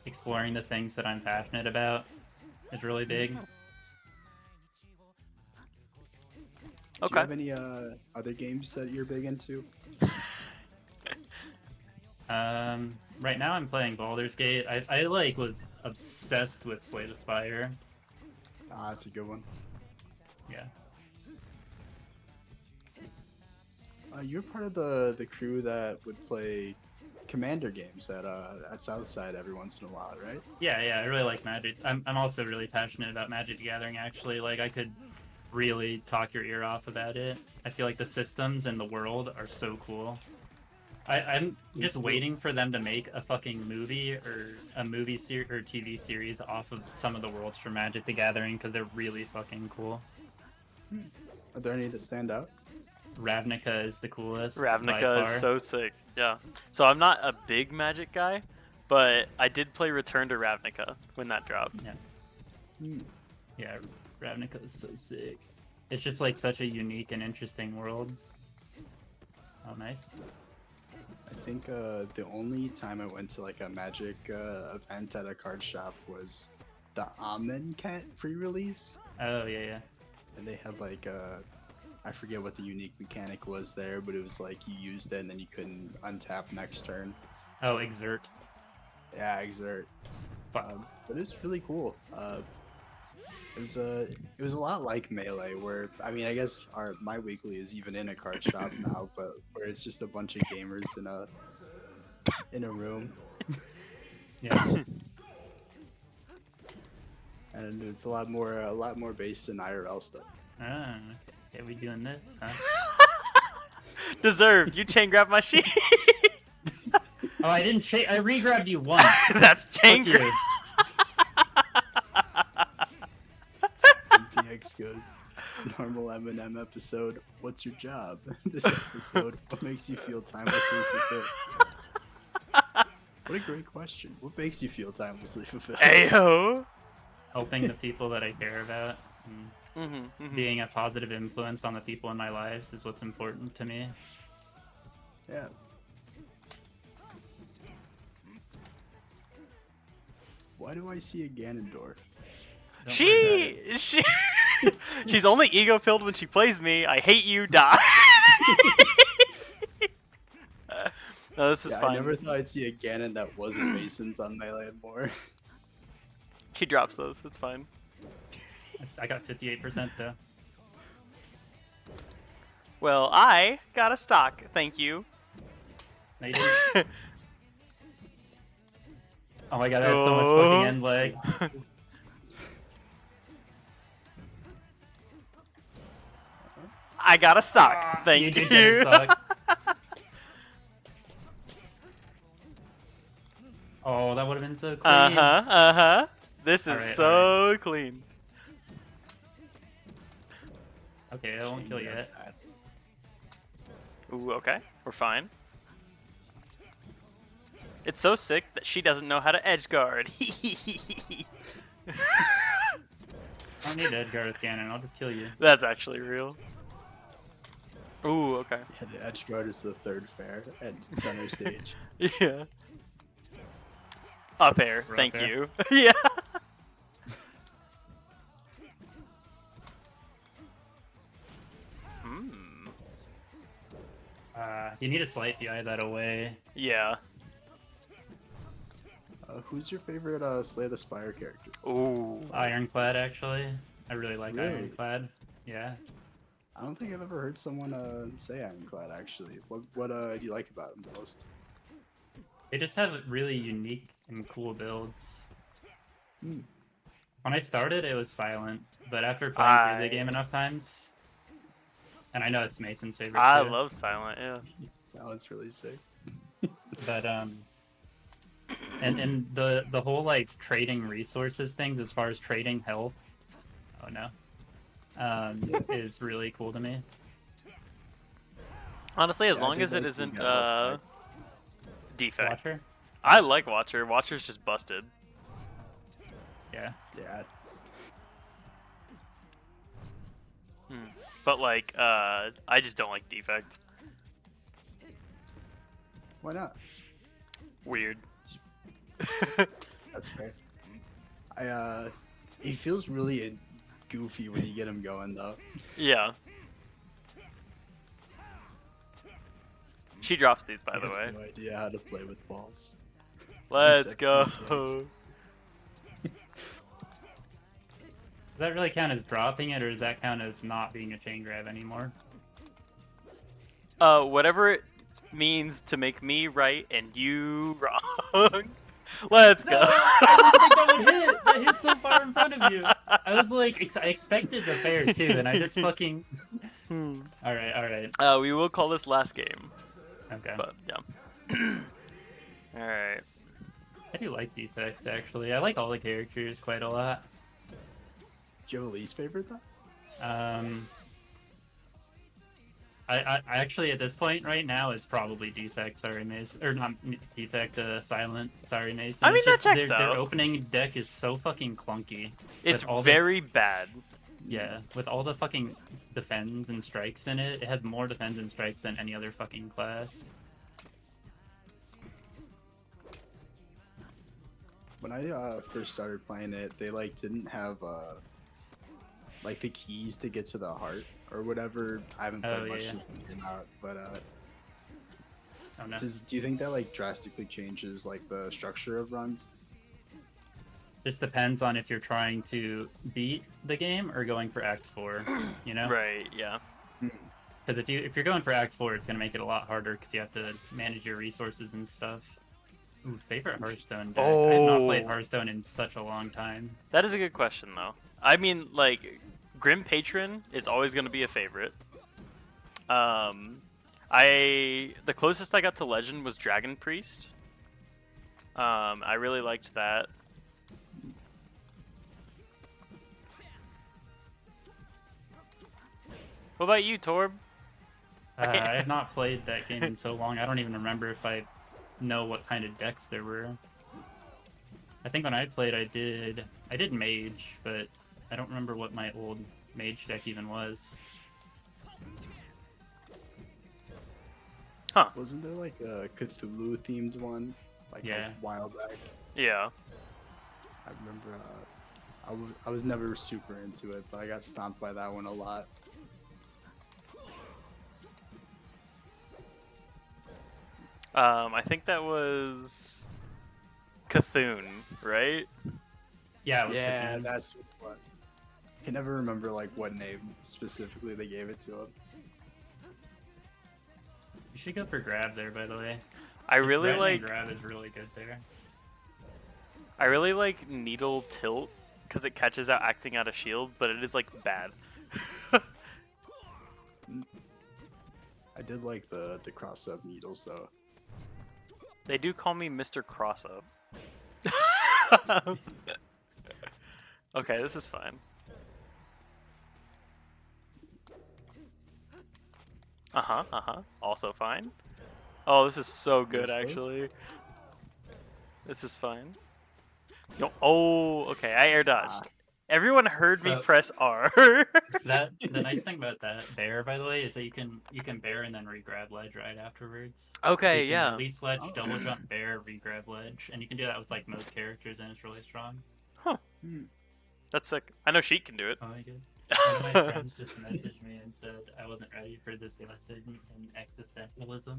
exploring the things that I'm passionate about is really big. Do you have any other games that you're big into? Right now I'm playing Baldur's Gate. I like was obsessed with Slay the Spire. Ah, that's a good one. Yeah. You're part of the crew that would play Commander games at Southside every once in a while, right? Yeah, I really like Magic. I'm also really passionate about Magic the Gathering, actually. Like, I could really talk your ear off about it. I feel like the systems and the world are so cool. I'm just waiting for them to make a fucking movie or a movie or TV series off of some of the worlds from Magic the Gathering because they're really fucking cool. Are there any that stand out? Ravnica is the coolest. Ravnica is so sick. Yeah. So I'm not a big Magic guy, but I did play Return to Ravnica when that dropped. Yeah. Yeah, Ravnica is so sick. It's just like such a unique and interesting world. Oh, nice. I think the only time I went to like a Magic event at a card shop was the Amonkhet pre-release. Oh yeah. And they had like I forget what the unique mechanic was there, but it was like you used it and then you couldn't untap next turn. Oh, Exert. Yeah, Exert. But it's really cool. It was a lot like Melee, where I mean, I guess my weekly is even in a card shop now, but where it's just a bunch of gamers in a room. Yeah. And it's a lot more based in IRL stuff. Ah, okay, we doing this, huh? Deserved. You chain grab my sheet. Oh, I didn't I re-grabbed you once. That's chain grab. goes, normal Eminem episode, what's your job? This episode, what makes you feel timelessly fulfilled? What a great question. What makes you feel timelessly fulfilled? Ayo! Helping the people that I care about. And being a positive influence on the people in my lives is what's important to me. Yeah. Why do I see a Ganondorf? She's only ego-filled when she plays me. I hate you, die. No, this is fine. I never thought I'd see a Ganon that wasn't Masons on Melee more. He drops those. It's fine. I got 58% though. Well, I got a stock. Thank you. No, you didn't. Oh my god, I had so much fucking end lag. I got a stock. Thank you. you. Did get a stock. Oh, that would have been so clean. This is Alright, so clean. Okay, I won't kill yet. Ooh, okay. We're fine. It's so sick that she doesn't know how to edge guard. I don't need to edge guard with Ganon, I'll just kill you. That's actually real. Ooh, okay. Yeah, the edge guard is the third fair at center stage. Yeah. Up air, We're thank up air. you. Yeah. You need to slight the eye that away. Yeah. Who's your favorite Slay the Spire character? Ooh. Ironclad, actually. I really like Really? Ironclad. Yeah. I don't think I've ever heard someone say Ironclad, actually. What do you like about him the most? They just have really unique and cool builds. Hmm. When I started, it was silent, but after playing through the game enough times, and I know it's Mason's favorite I too, love Silent, yeah. That one's really sick. but and the whole like trading resources things as far as trading health, oh no, is really cool to me. Honestly, as Yeah, I long did as it like isn't the defect. Watcher? I like Watcher. Watcher's just busted. Yeah. Yeah. But like, I just don't like defect. Why not? Weird. That's fair. He feels really goofy when you get him going, though. Yeah. She drops these, by I the have way. no idea how to play with balls. Let's Except go. in games. Does that really count as dropping it, or does that count as not being a chain grab anymore? Whatever it means to make me right and you wrong. Let's go. I didn't think that would hit. That hit so far in front of you. I was like, I expected the fair too, and I just fucking. All right. We will call this last game. Okay. But yeah. All right. I do like defect actually. I like all the characters quite a lot. Do you have a least favorite, though? I actually at this point right now is probably defect. Sorry, Mace, or not defect. Silent. Sorry, Mason. I mean, It's that just checks their out. opening deck is so fucking clunky. It's With all very bad. Yeah, with all the fucking defends and strikes in it, it has more defends and strikes than any other fucking class. When I first started playing it, they like didn't have like the keys to get to the heart or whatever. I haven't played much since they came out, but Oh no. do you think that like drastically changes like the structure of runs? Just depends on if you're trying to beat the game or going for Act 4, you know? Right. Yeah. Because if you're going for Act 4, it's gonna make it a lot harder because you have to manage your resources and stuff. Ooh, favorite Hearthstone deck. I have not played Hearthstone in such a long time. That is a good question, though. I mean, like, Grim Patron is always going to be a favorite. The closest I got to Legend was Dragon Priest. I really liked that. What about you, Torb? I have not played that game in so long. I don't even remember if I know what kind of decks there were. I think when I played, I did mage, but I don't remember what my old mage deck even was. Huh. Wasn't there like a Cthulhu themed one? Like Yeah. a wild deck? Yeah. I remember I was never super into it, but I got stomped by that one a lot. I think that was Cthulhu, right? Yeah, it was Yeah, Cthulhu. that's what it was. I can never remember like what name specifically they gave it to him. You should go for grab there, by the way. I Just really threatening like grab is really good there. I really like needle tilt because it catches out acting out a shield, but it is like bad. I did like the cross up needles though. They do call me Mr. Cross Up. Okay, this is fine. Also fine. Oh, this is so good, actually. This is fine. Yo, oh, okay, I air dodged. Everyone heard me So- press R. The nice thing about that bear, by the way, is that you can bear and then re-grab ledge right afterwards. Okay, So you can yeah. Release ledge, Oh. double jump, bear, re-grab ledge, and you can do that with like most characters, and it's really strong. That's sick. I know Sheik can do it. Oh my god. One of my friends just messaged me and said I wasn't ready for this lesson in existentialism.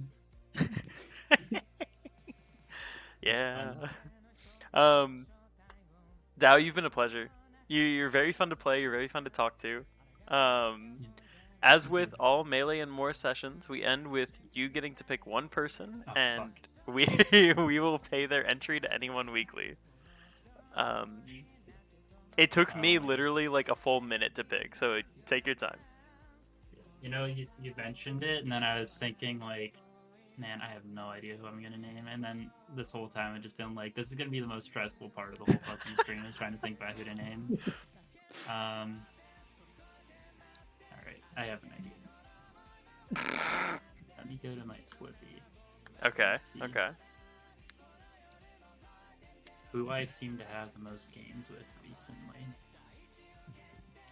Yeah. Dao, you've been a pleasure. You're very fun to play. You're very fun to talk to. As with all Melee and More sessions, we end with you getting to pick one person, Oh, and fuck. we will pay their entry to anyone weekly. It took me literally like a full minute to pick, so take your time. You know, you mentioned it, and then I was thinking like, man, I have no idea who I'm gonna name. And then this whole time I've just been like, this is gonna be the most stressful part of the whole fucking stream is trying to think about who to name. All right, I have an idea. Let me go to my Slippy. Okay. Let's see. Okay. Who I seem to have the most games with recently,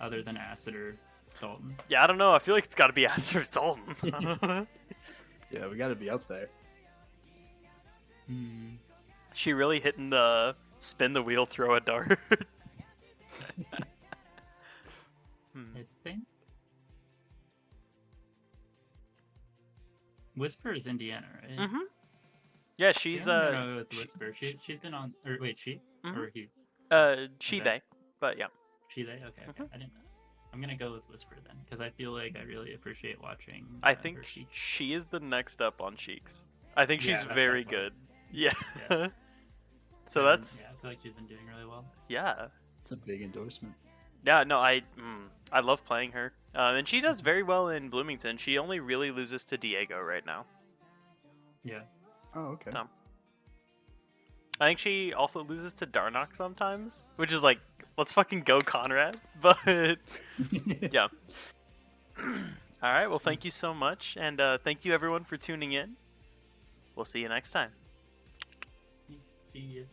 other than Acid or Dalton. Yeah, I don't know. I feel like it's got to be Aster Dalton. Yeah, we gotta be up there. She really hitting the spin the wheel, throw a dart. I think Whisper is Indiana, right? Mm-hmm. Yeah, she's Yeah, I'm gonna go with Whisper. She's been on. Or wait, she or he? she Okay. they, but yeah. She they? Okay, okay. I didn't know. I'm gonna go with Whisper then, because I feel like I really appreciate watching. I her think Sheik. she is the next up on Cheeks. I think Yeah, she's that's very what- good. Yeah. Yeah. So And, yeah, that's I feel like she's been doing really well. yeah. It's a big endorsement. Yeah, no, I love playing her, and she does very well in Bloomington. She only really loses to Diego right now. Yeah. Oh, okay. No. I think she also loses to Darnock sometimes, which is like, let's fucking go, Conrad. But yeah. All right. Well, thank you so much, and thank you everyone for tuning in. We'll see you next time. See you.